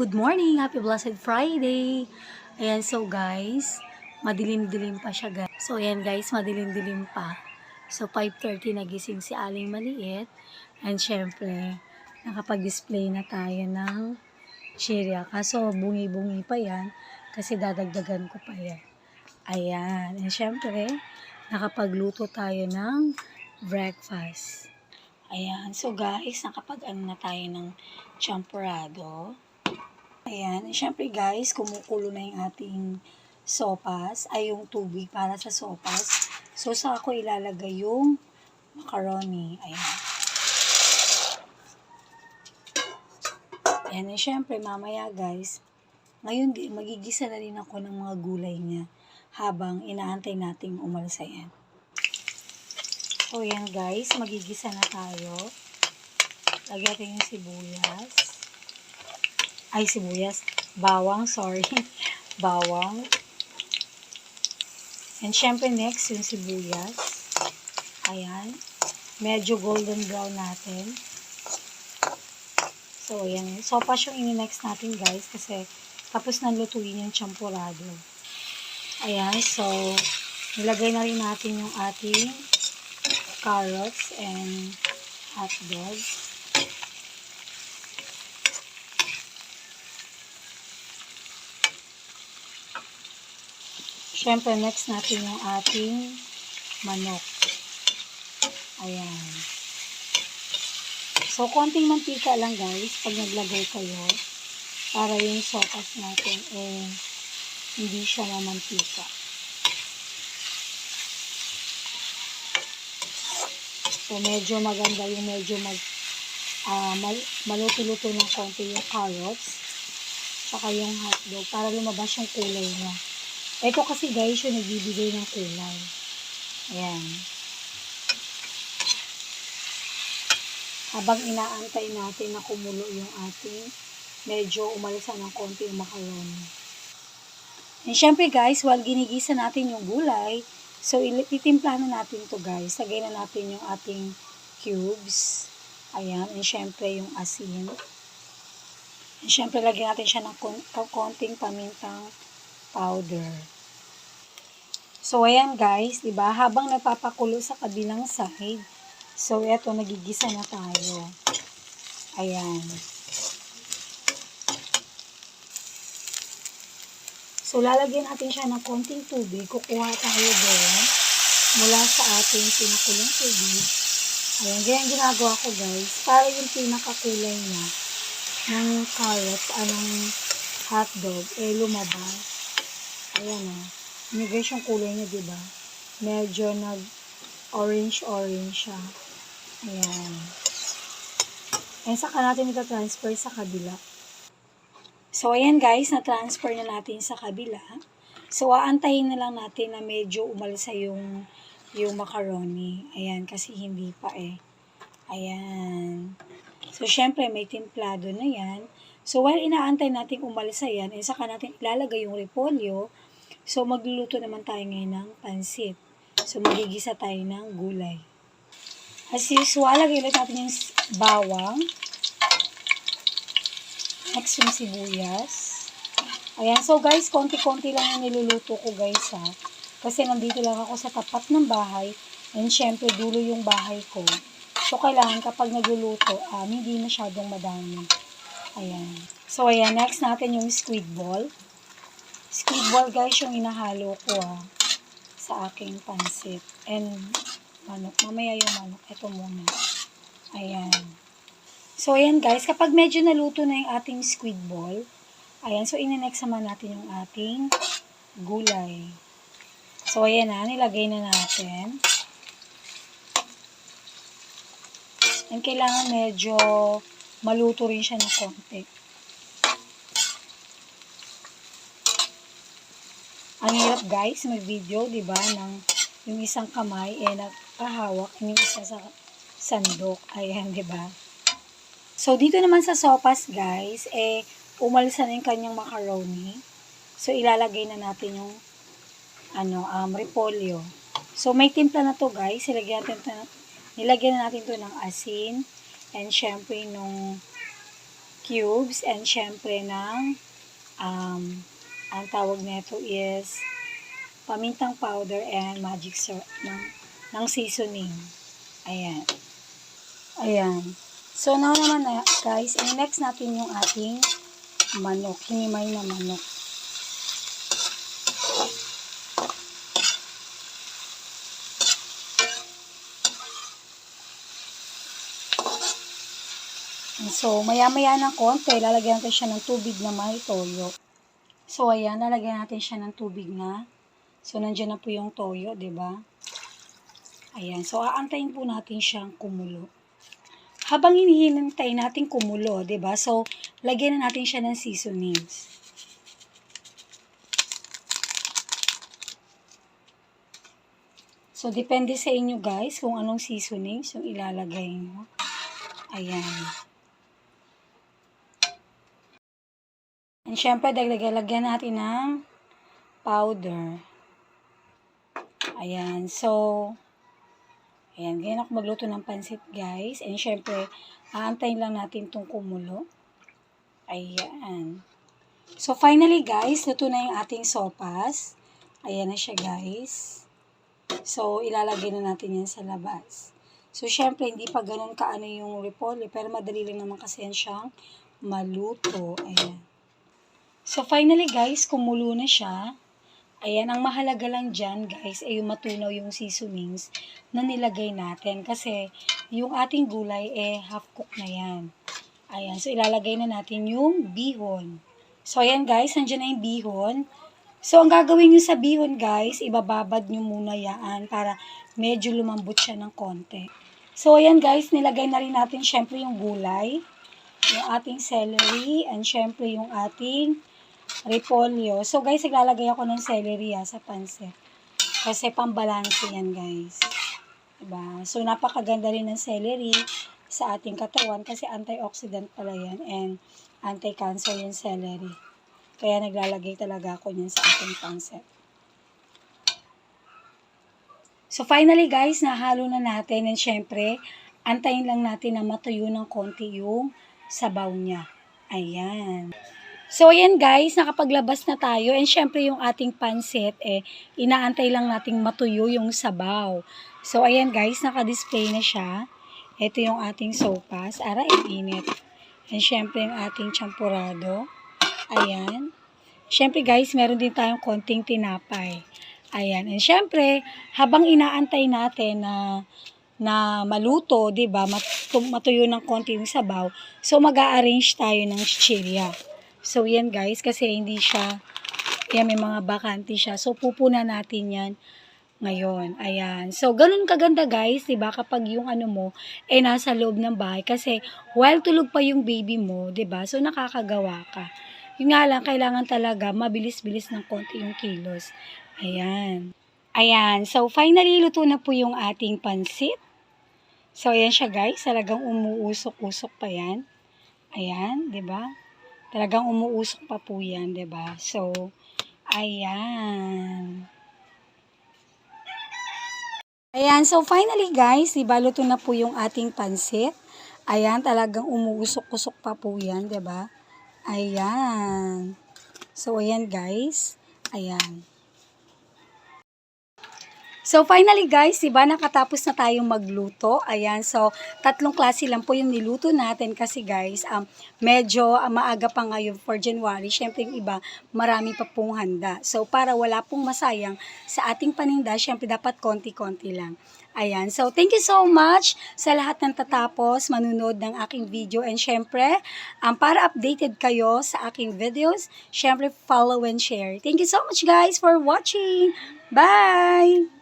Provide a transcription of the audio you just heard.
Good morning! Happy Blessed Friday! Ayan, so guys, madilim-dilim pa siya guys. So ayan guys, madilim-dilim pa. So 5:30 nagising si Aling Maliit. And syempre, nakapag-display na tayo ng chirya. Kaso bungi-bungi pa yan kasi dadagdagan ko pa yan. Ayan, and syempre, nakapagluto tayo ng breakfast. Ayan, so guys, nakapag-ano na tayo ng champurrado. Ayan, and syempre guys, kumukulo na yung ating sopas, ay yung tubig para sa sopas. So, saka ko ilalagay yung macaroni. Ayan. Ayan, and syempre mamaya guys, ngayon magigisa na rin ako ng mga gulay niya habang inaantay nating umalsa yan. So, ayan guys, magigisa na tayo. Lagyan natin yung sibuyas. Ay, sibuyas. Bawang, sorry. Bawang. And syempre next, yung sibuyas. Ayan. Medyo golden brown natin. So, ayan. Sopas yung ini-next natin guys kasi tapos na lutuin yung champurrado. Ayan. So, nilagay na rin natin yung ating carrots and hotdog. Siyempre, next natin yung ating manok. Ayan. So, konting mantika lang guys pag naglagay kayo para yung sopas natin hindi siya mamantika. So, medyo maganda yung medyo maluto-luto ng konti yung carrots tsaka yung hotdog para lumabas yung kulay niya. Ito kasi guys, yung nagbibigay ng kulay. Ayan. Habang inaantay natin na kumulo yung ating medyo umalisa ng konti yung macaroni. And syempre guys, while ginigisa natin yung gulay, so ititimpla na natin to guys. Lagay na natin yung ating cubes. Ayan. And syempre yung asin. And syempre lagyan natin siya ng konting pamintang powder. So, ayan guys, diba? Habang nagpapakulo sa kabilang side, so, eto, nagigisa na tayo. Ayan. So, lalagyan natin siya ng konting tubig. Kukuha tayo doon mula sa ating pinakulong tubig. Ayan, ganyan ginagawa ko guys. Para yung pinakakulay niya ng carrots, ng hotdog, lumabas. Ayan o. Guys, yung kulay niya, diba? Medyo nag-orange-orange siya. Ayan. And saka natin ito transfer sa kabila. So, ayan guys, na-transfer na natin sa kabila. So, aantayin na lang natin na medyo umalsa yung macaroni. Ayan, kasi hindi pa Ayan. So, syempre, may templado na yan. So, while inaantay natin umalsa yan, saka natin ilalagay yung repolyo. So, magluluto naman tayo ngayon ng pansit. So, magigisa tayo ng gulay. As usual, lagay ulit natin yung bawang. Next, yung sibuyas. Ayan. So, guys, konti-konti lang yung niluluto ko, guys, ha. Kasi nandito lang ako sa tapat ng bahay. And, syempre, dulo yung bahay ko. So, kailangan kapag nagluluto, hindi masyadong madami. Ayan. So, ayan. Next natin yung squid ball. Squid ball guys yung inahalo ko sa aking pansit. And manok. Mamaya yung manok. Ito muna. Ayan. So ayan guys. Kapag medyo naluto na yung ating squid ball. Ayan. So ine-next naman natin yung ating gulay. So ayan nilagay na natin. And kailangan medyo maluto rin siya ng konti. Ang hirap guys, mag-video, diba, ng yung isang kamay, nakahawak, yung isa sa sandok. Ayan, diba? So, dito naman sa sopas, guys, umalsa na yung kanyang macaroni. So, ilalagay na natin yung, repolyo. So, may timpla na to, guys. Nilagyan na natin to ng asin. And, syempre, nung cubes and syempre ng ang tawag nito is pamintang powder and magic syrup ng seasoning. Ayan. Ayan. So, now naman na, guys, next natin yung ating manok. Hinimay na manok. So, maya-maya ng konti, lalagyan natin siya ng tubig na may toyo. So, ayan, lalagyan natin siya ng tubig na. So, nandiyan na po yung toyo, 'di ba? Ayan. So, aantayin po natin siyang kumulo. Habang hinihintay natin kumulo, 'di ba? So, lagyan na natin siya ng seasonings. So, depende sa inyo guys kung anong seasonings yung ilalagay nyo. Ayan. And syempre, lagyan natin ng powder. Ayan. So, ayan. Ganyan ako magluto ng pansit, guys. And syempre, aantayin lang natin itong kumulo. Ayan. So, finally, guys, luto na yung ating sopas. Ayan na siya, guys. So, ilalagay na natin yan sa labas. So, syempre, hindi pa ganun kaano yung repolyo. Pero madali lang naman kasi yan siyang maluto. Ayan. So, finally guys, kumulo na siya. Ayan, ang mahalaga lang dyan guys, ay yung matunaw yung seasonings na nilagay natin. Kasi, yung ating gulay, half cook na yan. Ayan, so ilalagay na natin yung bihon. So, ayan guys, nandiyan na yung bihon. So, ang gagawin nyo sa bihon guys, ibababad nyo muna yan para medyo lumambot siya ng konti. So, ayan guys, nilagay na rin natin syempre yung gulay, yung ating celery, and syempre yung ating repolyo. So, guys, naglalagay ako ng celery sa pansit. Kasi pambalanse yan, guys. Diba? So, napakaganda rin ng celery sa ating katawan kasi antioxidant pala yan and anti-cancer yung celery. Kaya naglalagay talaga ako yan sa ating pansit. So, finally, guys, nahalo na natin and syempre, antayin lang natin na matuyo ng konti yung sabaw niya. Ayan. So, ayan guys, nakapaglabas na tayo. And syempre, yung ating pansit, inaantay lang nating matuyo yung sabaw. So, ayan guys, naka-display na siya. Ito yung ating sopas. Aray, init. And syempre, yung ating champurado. Ayan. Syempre guys, meron din tayong konting tinapay. Ayan. And syempre, habang inaantay natin na maluto, 'di ba? Matuyo ng konti yung sabaw. So, mag-a-arrange tayo ng chichirya. So, yan guys, kasi hindi siya, yan may mga bakante siya. So, pupunan natin yan ngayon. Ayan. So, ganun kaganda guys, diba? Kapag yung ano mo, nasa loob ng bahay. Kasi, while tulog pa yung baby mo, diba? So, nakakagawa ka. Yung nga lang, kailangan talaga mabilis-bilis ng konti yung kilos. Ayan. Ayan. So, finally, luto na po yung ating pansit. So, ayan siya guys. Talagang umuusok-usok pa yan. Ayan, diba? Talagang umuusok pa po yan, 'di ba? So, ayan. Ayan, so finally guys, 'di ba, luto na po yung ating pansit. Ayan, talagang umuusok-usok pa po yan, 'di ba? Ayan. So, ayan guys. Ayan. So, finally guys, diba, nakatapos na tayong magluto. Ayan, so, 3 klase lang po yung niluto natin kasi guys, medyo maaga pa ngayon for January. Syempre yung iba, marami pa pong handa. So, para wala pong masayang sa ating paninda, syempre dapat konti-konti lang. Ayan, so thank you so much sa lahat ng tatapos manunod ng aking video. And syempre, para updated kayo sa aking videos, syempre follow and share. Thank you so much guys for watching. Bye!